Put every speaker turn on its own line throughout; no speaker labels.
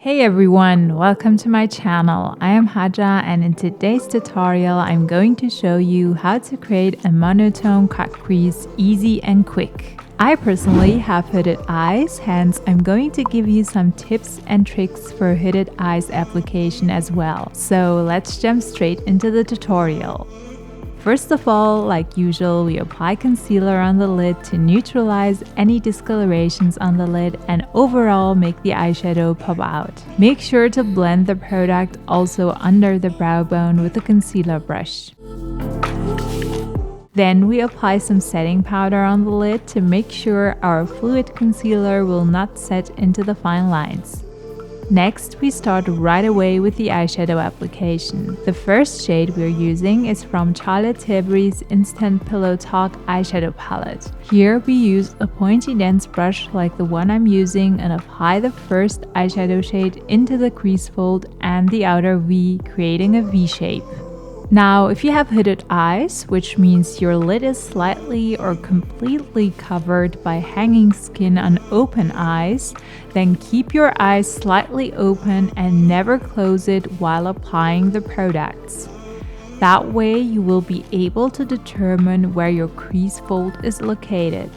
Hey everyone, welcome to my channel. I am Haja and in today's tutorial I'm going to show you how to create a monotone cut crease easy and quick. I personally have hooded eyes, hence I'm going to give you some tips and tricks for hooded eyes application as well. So let's jump straight into the tutorial. First of all, like usual, we apply concealer on the lid to neutralize any discolorations on the lid and overall make the eyeshadow pop out. Make sure to blend the product also under the brow bone with a concealer brush. Then we apply some setting powder on the lid to make sure our fluid concealer will not set into the fine lines. Next, we start right away with the eyeshadow application. The first shade we're using is from Charlotte Tilbury's Instant Pillow Talk eyeshadow palette. Here we use a pointy dense brush like the one I'm using and apply the first eyeshadow shade into the crease fold and the outer V, creating a V shape. Now, if you have hooded eyes, which means your lid is slightly or completely covered by hanging skin on open eyes, then keep your eyes slightly open and never close it while applying the products. That way, you will be able to determine where your crease fold is located.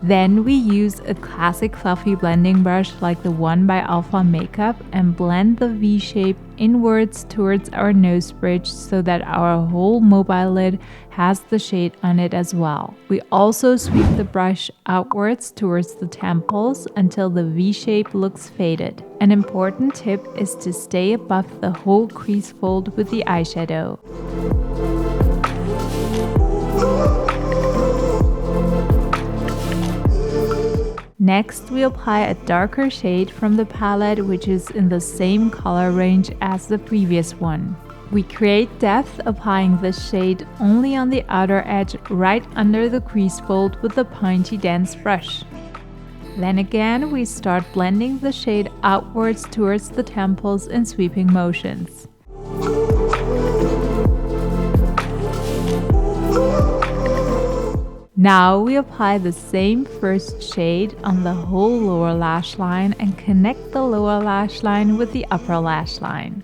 Then we use a classic fluffy blending brush like the one by Alpha Makeup and blend the V shape inwards towards our nose bridge so that our whole mobile lid has the shade on it as well. We also sweep the brush outwards towards the temples until the V shape looks faded. An important tip is to stay above the whole crease fold with the eyeshadow. Next, we apply a darker shade from the palette, which is in the same color range as the previous one. We create depth applying this shade only on the outer edge right under the crease fold with the pointy dense brush. Then again, we start blending the shade outwards towards the temples in sweeping motions. Now we apply the same first shade on the whole lower lash line and connect the lower lash line with the upper lash line.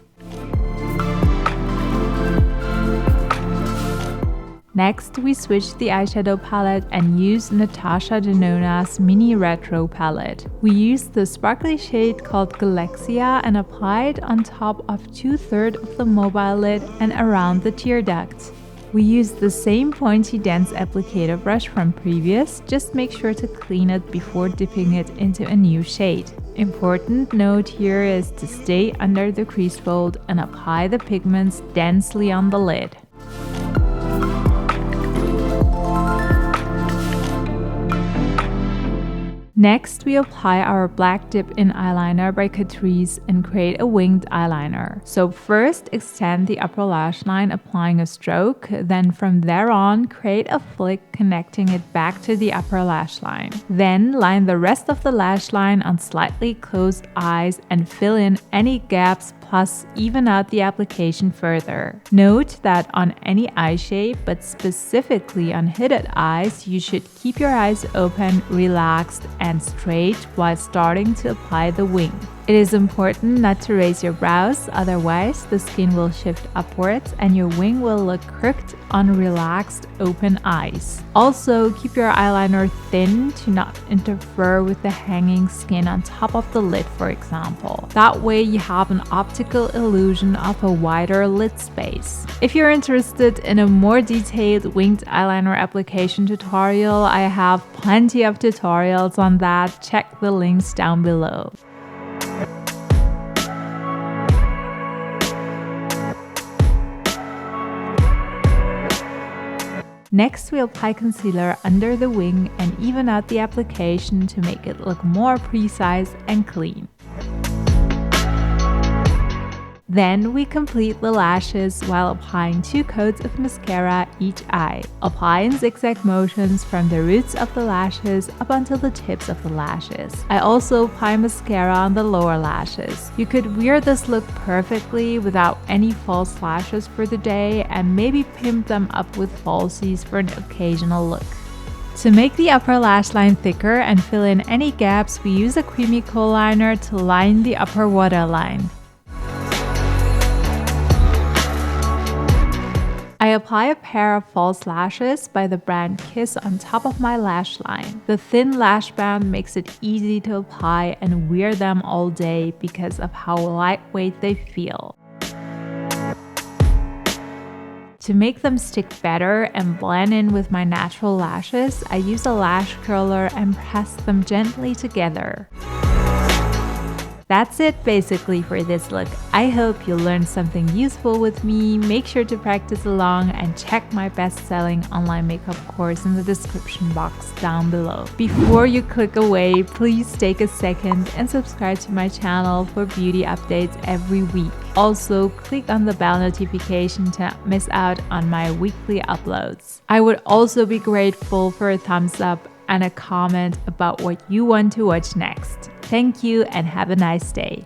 Next, we switch the eyeshadow palette and use Natasha Denona's Mini Retro palette. We use the sparkly shade called Galaxia and apply it on top of 2/3 of the mobile lid and around the tear duct. We use the same pointy dense applicator brush from previous, just make sure to clean it before dipping it into a new shade. Important note here is to stay under the crease fold and apply the pigments densely on the lid. Next, we apply our black dip-in eyeliner by Crease and create a winged eyeliner. So first, extend the upper lash line applying a stroke, then from there on, create a flick connecting it back to the upper lash line. Then line the rest of the lash line on slightly closed eyes and fill in any gaps plus even out the application further. Note that on any eye shape, but specifically on hooded eyes, you should keep your eyes open, relaxed, and straight while starting to apply the wing. It is important not to raise your brows, otherwise the skin will shift upwards and your wing will look crooked on relaxed, open eyes. Also, keep your eyeliner thin to not interfere with the hanging skin on top of the lid, for example. That way you have an optical illusion of a wider lid space. If you're interested in a more detailed winged eyeliner application tutorial, I have plenty of tutorials on that. Check the links down below. Next, we apply concealer under the wing and even out the application to make it look more precise and clean. Then we complete the lashes while applying 2 coats of mascara each eye. Apply in zigzag motions from the roots of the lashes up until the tips of the lashes. I also apply mascara on the lower lashes. You could wear this look perfectly without any false lashes for the day and maybe pimp them up with falsies for an occasional look. To make the upper lash line thicker and fill in any gaps, we use a creamy kohl liner to line the upper waterline. I apply a pair of false lashes by the brand Kiss on top of my lash line. The thin lash band makes it easy to apply and wear them all day because of how lightweight they feel. To make them stick better and blend in with my natural lashes, I use a lash curler and press them gently together. That's it basically for this look. I hope you learned something useful with me. Make sure to practice along and check my best-selling online makeup course in the description box down below. Before you click away, please take a second and subscribe to my channel for beauty updates every week. Also, click on the bell notification to not miss out on my weekly uploads. I would also be grateful for a thumbs up and a comment about what you want to watch next. Thank you and have a nice day.